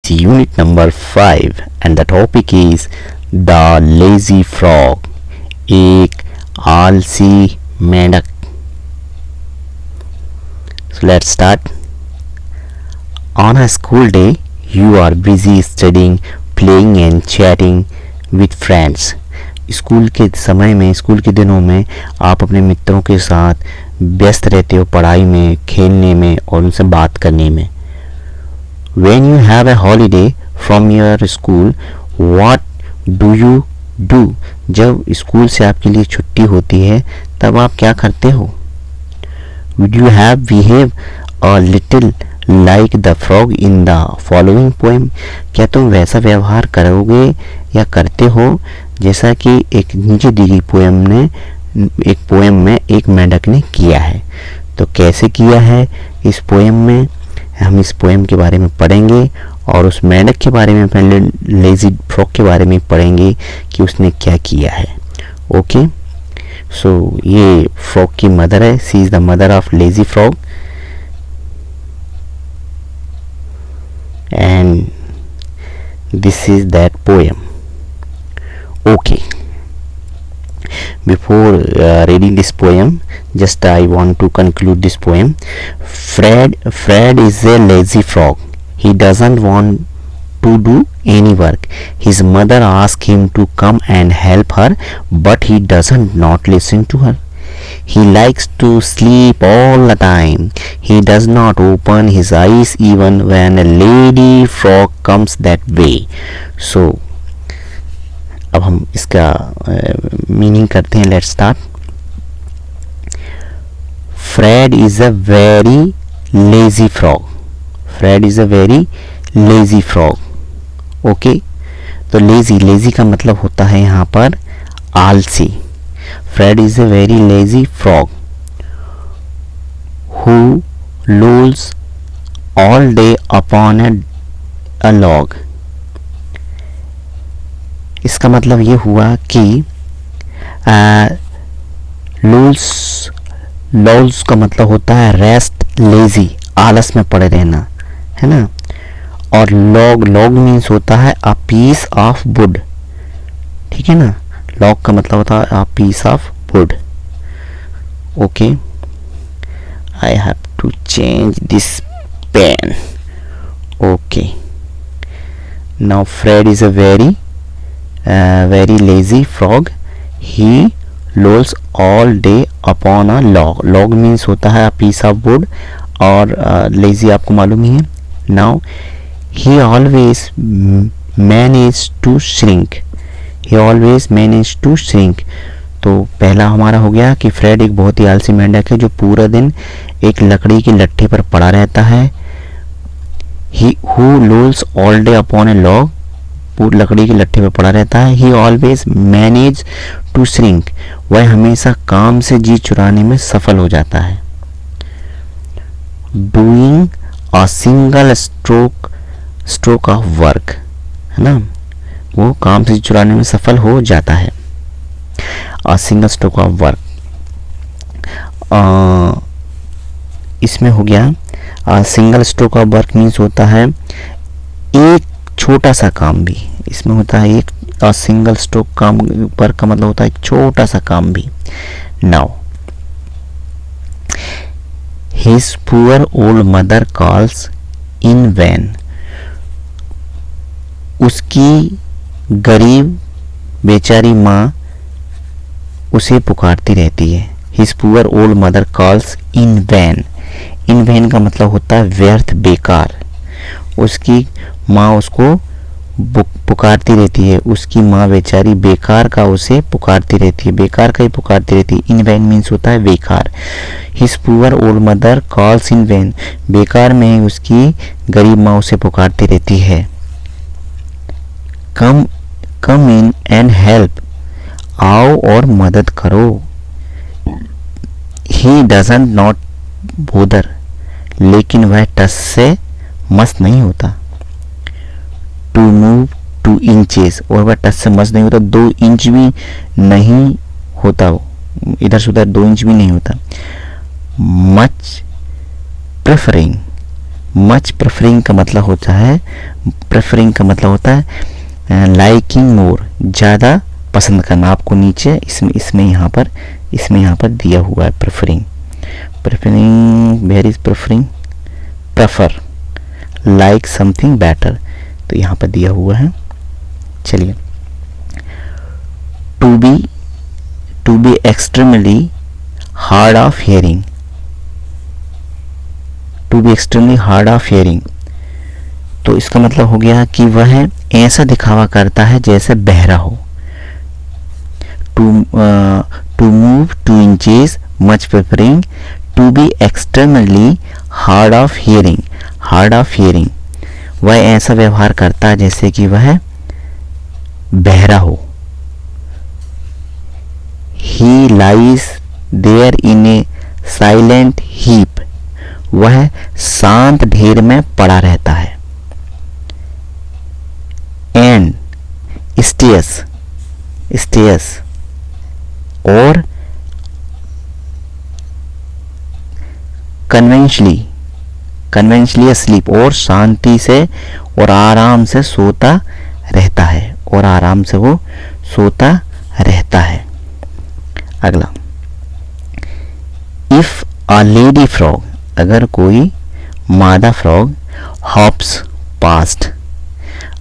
the unit number 5 and the topic is the lazy frog. एक आलसी मेंढक. So let's start. On a school day, you are busy studying, playing and chatting with friends. School के समय में, school के दिनों में आप अपने मित्रों के साथ व्यस्त रहते हो, पढ़ाई में, खेलने में और उनसे बात करने में. When you have a holiday from your school, what do you do? जब स्कूल से आपके लिए छुट्टी होती है तब आप क्या करते हो? Would you have behave a little like the frog in the following poem? क्या तुम वैसा व्यवहार करोगे या करते हो जैसा कि एक नीचे दी गई पोएम में एक मेंढक ने किया है? तो कैसे किया है इस पोएम में, हम इस पोएम के बारे में पढ़ेंगे और उस मेंढक के बारे में, पहले लेजी फ्रॉग के बारे में पढ़ेंगे कि उसने क्या किया है. ओके, सो ये फ्रॉग की मदर है. She is the mother of lazy frog and this is that poem. Okay, before reading this poem, just I want to conclude this poem. Fred is a lazy frog. He doesn't want to do any work. His mother asks him to come and help her, but he doesn't not listen to her. He likes to sleep all the time. He does not open his eyes even when a lady frog comes that way. So अब हम इसका meaning करते हैं. Let's start. Fred is a very lazy frog. Fred is a very lazy frog. Okay, तो lazy का मतलब होता है यहाँ पर आलसी. Fred is a very lazy frog who lulls all day upon a log. इसका मतलब ये हुआ कि लॉल्स का मतलब होता है रेस्ट, लेजी, आलस में पड़े रहना, है ना. और लॉग मीन्स होता है अ पीस ऑफ वुड. ठीक है ना, लॉग का मतलब होता है a piece of wood. Okay, I have to change this pen. Okay, now Fred is a very lazy frog. He lolls all day upon a log. Log means होता है a piece of wood और lazy आपको मालूम ही है. Now he always managed to shrink. He always managed to shrink. तो पहला हमारा हो गया कि फ्रेड एक बहुत ही आलसी मेंढक है जो पूरा दिन एक लकड़ी की लट्ठे पर पड़ा रहता है. He who lolls all day upon a log, लकड़ी के लट्ठे पे पड़ा रहता है. He always manage to shrink, वह हमेशा काम से जी चुराने में सफल हो जाता है. Doing a single stroke of work, है ना, वो काम से जी चुराने में सफल हो जाता है. A single stroke of work, इसमें हो गया single stroke of work means होता है एक छोटा सा काम भी. इसमें होता है एक सिंगल स्ट्रोक काम पर का मतलब होता है छोटा सा काम भी. Now his poor old mother calls in vain. उसकी गरीब बेचारी माँ उसे पुकारती रहती है. His poor old mother calls in vain. In vain का मतलब होता है व्यर्थ, बेकार. उसकी माँ उसको पुकारती रहती है. उसकी माँ बेचारी बेकार का उसे पुकारती रहती है, बेकार का ही पुकारती रहती है. इन वैन मीन्स होता है बेकार. His poor old mother calls in vain, बेकार में ही उसकी गरीब माँ उसे पुकारती रहती है. कम इन एंड हेल्प, आओ और मदद करो. ही डजंट नॉट बोदर, लेकिन वह टस से मस्त नहीं होता. टू मूव 2 इंचेस, और वह टच से मस नहीं होता, 2 इंच भी नहीं होता, इधर से उधर 2 इंच भी नहीं होता. मच प्रेफरिंग मच प्रेफरिंग का मतलब होता है, प्रेफरिंग का मतलब होता है लाइकिंग मोर, ज़्यादा पसंद करना। आपको नीचे इसमें यहाँ पर दिया हुआ है preferring. Preferring, where is preferring, prefer, like something better, तो यहाँ पर दिया हुआ है। चलिए, to be extremely hard of hearing, to be extremely hard of hearing, तो इसका मतलब हो गया कि वह ऐसा दिखावा करता है जैसे बहरा हो। To move 2 inches much preferring, to be externally hard of hearing, hard of hearing, वह ऐसा व्यवहार करता है जैसे कि वह बहरा हो। He lies there in a silent heap, वह शांत ढेर में पड़ा रहता है। एंड स्टेयर्स और कन्वेंशनली स्लीप, और शांति से और आराम से सोता रहता है, और आराम से वो सोता रहता है। अगला, इफ अ लेडी फ्रॉग, अगर कोई मादा फ्रॉग हॉप्स पास्ट,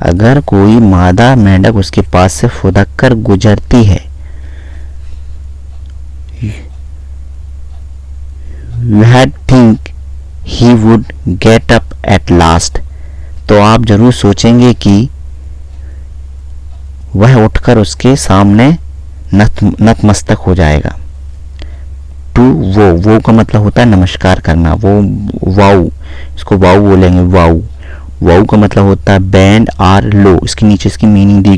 अगर कोई मादा मेंढक उसके पास से फुदक कर गुजरती है, you had think he would get up at last, तो आप जरूर सोचेंगे कि वह उठकर उसके सामने नतमस्तक हो जाएगा। टू वो का मतलब होता है नमस्कार करना, वो वाऊ, इसको वाऊ बोलेंगे, वाऊ का मतलब होता है बैंड आर लो, इसके नीचे इसकी मीनिंग दी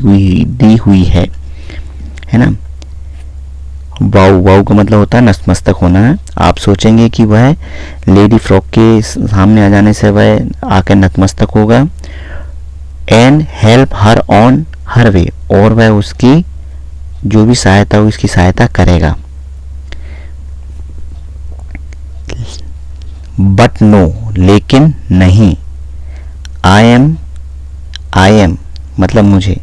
हुई है ना। वाऊ का मतलब होता है नतमस्तक होना है। आप सोचेंगे कि वह लेडी फ्रॉक के सामने आ जाने से वह आकर नतमस्तक होगा। And help her on her way, और वह उसकी जो भी सहायता हो इसकी सहायता करेगा। बट नो, लेकिन नहीं। आई एम मतलब मुझे,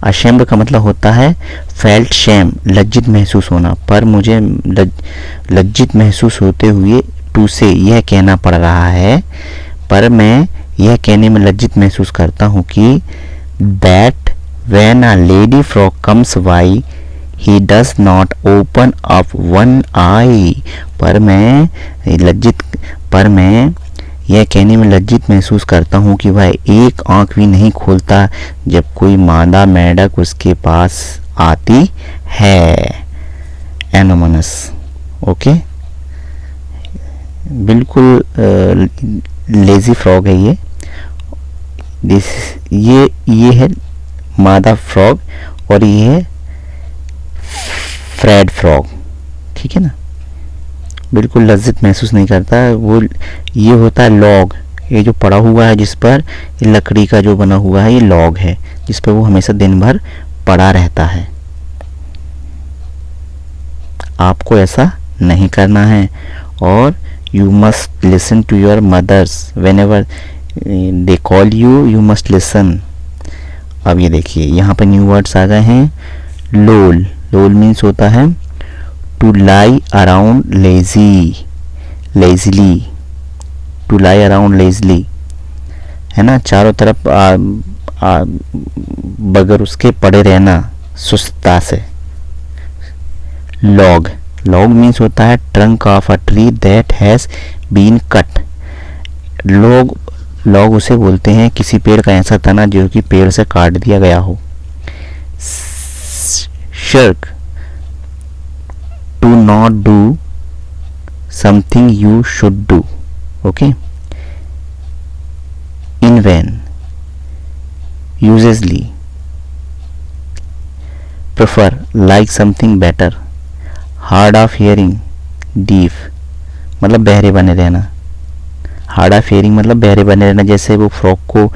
अशेम्ड का मतलब होता है फेल्ट शेम, लज्जित महसूस होना, पर मुझे लज्जित महसूस होते हुए टू से यह कहना पड़ रहा है, पर मैं यह कहने में लज्जित महसूस करता हूँ कि that when a lady frog comes by he does not open up one eye, पर मैं यह कहने में लज्जित महसूस करता हूँ कि वह एक आंख भी नहीं खोलता जब कोई मादा मेंढक उसके पास आती है। एनोमनस, ओके, बिल्कुल लेजी फ्रॉग है ये है मादा फ्रॉग, और ये है फ्रेड फ्रॉग, ठीक है ना। बिल्कुल लज्जित महसूस नहीं करता वो। ये होता है लॉग, ये जो पड़ा हुआ है जिस पर ये लकड़ी का जो बना हुआ है ये लॉग है, जिस पर वो हमेशा दिन भर पड़ा रहता है। आपको ऐसा नहीं करना है, और you must listen to your mothers whenever they call you, you must listen. अब ये देखिए यहाँ पर न्यू वर्ड्स आ गए हैं। लोल मीन्स होता है to lie around lazily, to lie around lazily, है ना, चारों तरफ बगैर उसके पड़े रहना सुस्ता से। लॉग मीन्स होता है trunk of a tree that has been cut. Log उसे बोलते हैं किसी पेड़ का ऐसा तना जो कि पेड़ से काट दिया गया हो। Shirk, to not do something you should do, okay. In vain, usually, prefer, like something better. Hard of hearing, deaf मतलब बहरे बने रहना। हार्ड ऑफ हियरिंग मतलब बहरे बने रहना, जैसे वो फ्रॉक को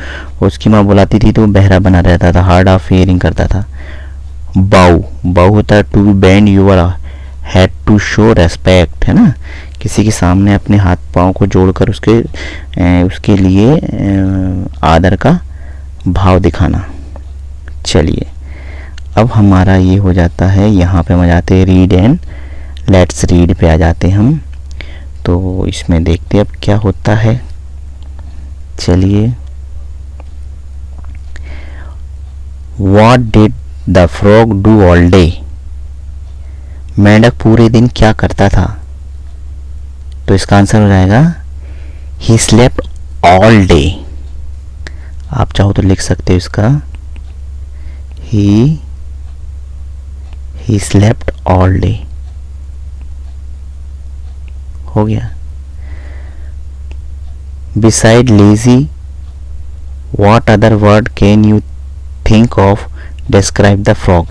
उसकी माँ बुलाती थी तो वो बहरा बना रहता था, हार्ड ऑफ हियरिंग करता था। बाउ होता है to bend your head to show respect, है ना, किसी के सामने अपने हाथ पाँव को जोड़कर उसके लिए आदर का भाव दिखाना। चलिए अब हमारा ये हो जाता है, यहाँ पे हम आ जाते हैं रीड एंड लेट्स रीड पे आ जाते हैं हम। तो इसमें देखते हैं अब क्या होता है। चलिए, what did the frog do all day? मेंढक पूरे दिन क्या करता था? तो इसका आंसर हो जाएगा ही स्लेप्ट ऑल डे। आप चाहो तो लिख सकते हो इसका ही स्लेप्ट ऑल डे। हो गया। Beside lazy what other word can you think of describe the frog?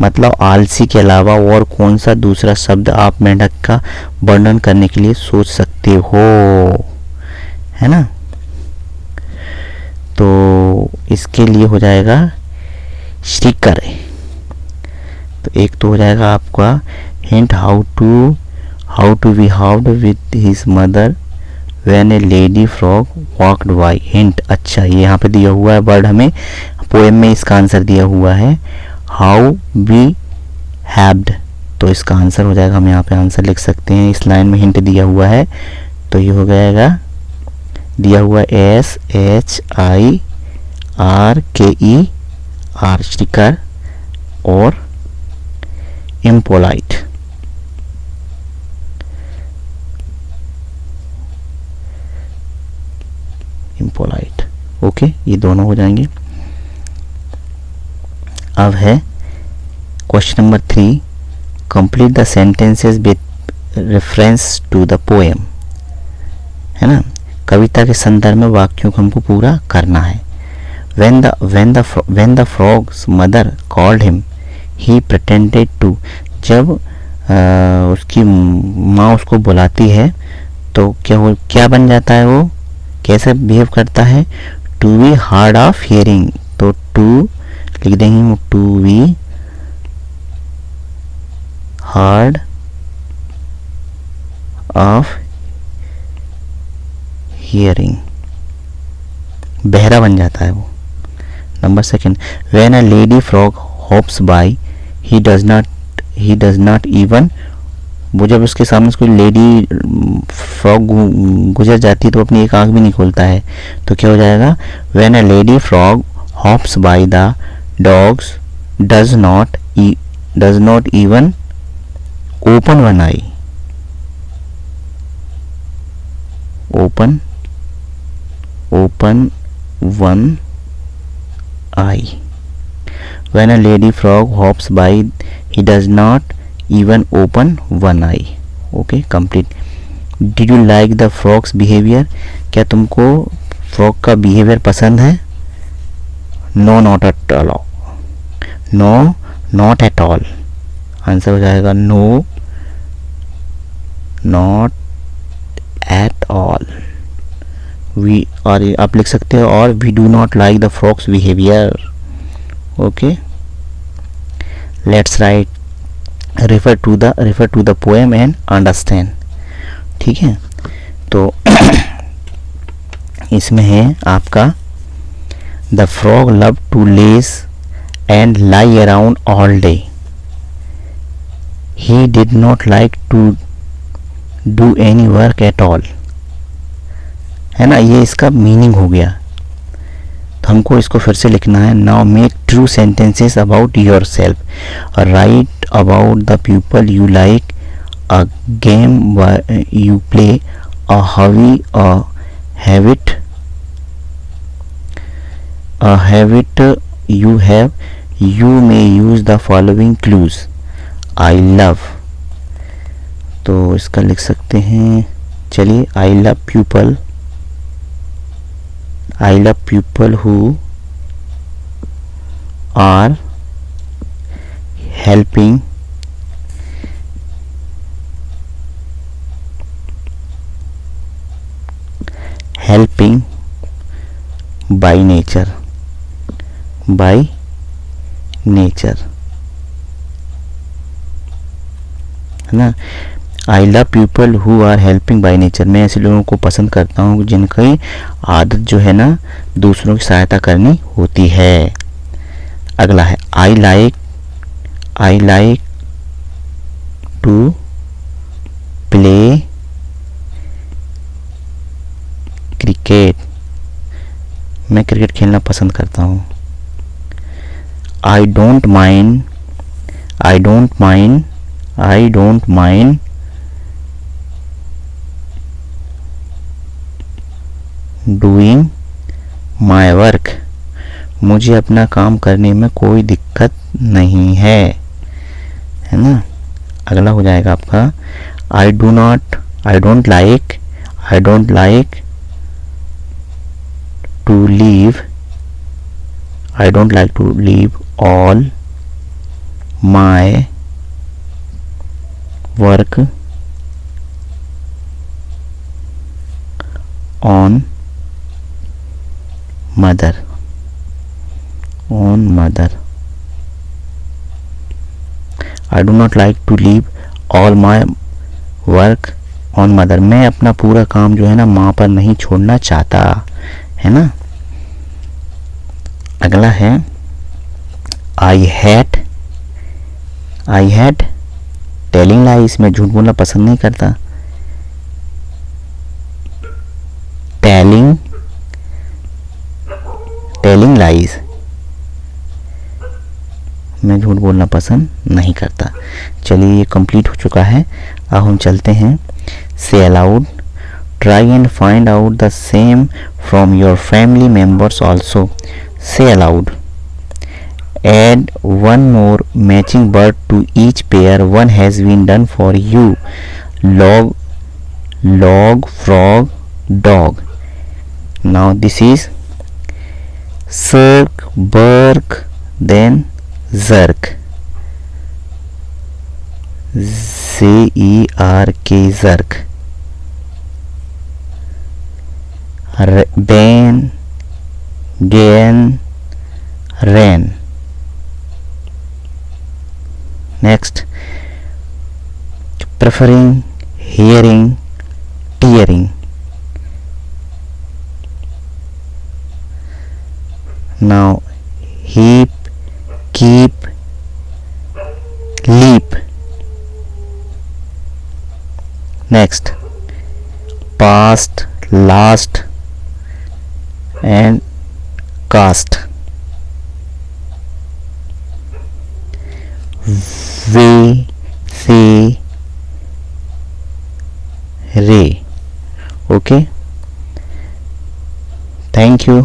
मतलब आलसी के अलावा और कौन सा दूसरा शब्द आप मेंढक का वर्णन करने के लिए सोच सकते हो, है ना? तो इसके लिए हो जाएगा स्टिकर। तो एक तो हो जाएगा आपका hint how to behave with his mother when a lady frog walked by. Hint, अच्छा ये यहाँ पे दिया हुआ है वर्ड, हमें पोएम में इसका आंसर दिया हुआ है हाउ बी हैव्ड। तो इसका आंसर हो जाएगा, हम यहाँ पे आंसर लिख सकते हैं, इस लाइन में हिंट दिया हुआ है तो ये हो जाएगा दिया हुआ SHIRKER स्टिकर और इम्पोलाइट। ओके, ये दोनों हो जाएंगे। अब है question number 3, complete the sentences with reference to the poem, है ना? कविता के संदर्भ में वाक्यों को हमको पूरा करना है। when the frog's mother called him he pretended to। जब उसकी माँ उसको बुलाती है तो क्या बन जाता है, वो कैसे बिहेव करता है? To be hard of hearing. तो टू लिख देंगे, to be hard of hearing, बहरा बन जाता है वो। Number 2, when a lady frog hops by he does not even. वो जब उसके सामने कोई लेडी फ्रॉग गुजर जाती है तो अपनी एक आंख भी नहीं खोलता है। तो क्या हो जाएगा? When a lady frog hops by the dogs does not even open one I. open one eye. When a lady frog hops by, he does not even open one eye. Okay, complete. Did you like the frog's behavior? क्या तुमको frog का behaviour पसंद है? No, not at all. No, not at all. Answer हो जाएगा no, not at all. We, और आप लिख सकते हो और we do not like the frog's behaviour. Okay, let's write refer to the poem and understand. ठीक है, तो इसमें है आपका the frog love to laze and lie around all day. He did not like to do any work at all, है ना? ये इसका मीनिंग हो गया। तो हमको इसको फिर से लिखना है। Now make true sentences about your self. Right about the people you like, a game you play, a hobby, a habit you have. You may use the following clues. I love, तो इसका लिख सकते हैं, चलिए, I love people who are helping by nature, है ना? I love people who are helping by nature, मैं ऐसे लोगों को पसंद करता हूँ जिनकी आदत जो है ना दूसरों की सहायता करनी होती है। अगला है I like to play cricket, मैं क्रिकेट खेलना पसंद करता हूँ। I don't mind doing my work, मुझे अपना काम करने में कोई दिक्कत नहीं है ना। अगला हो जाएगा आपका I don't like to leave all my work on mother. I do not like to leave all my work on mother, मैं अपना पूरा काम जो है ना माँ पर नहीं छोड़ना चाहता, है ना। अगला है आई हैड टेलिंग लाइज, मैं झूठ बोलना पसंद नहीं करता। टेलिंग लाइज, मैं झूठ बोलना पसंद नहीं करता। चलिए ये कंप्लीट हो चुका है। अब हम चलते हैं से allowed, try and find out the same from your family members also. से allowed, add one more matching bird to each pair, one has been done for you, log frog dog. Now this is circ bark then zerk, zerk zerk, ben gen ran. Next, preferring, hearing, tearing. Now heap, keep, leap. Next, past, last and cast. Way, say, ray. Okay, thank you.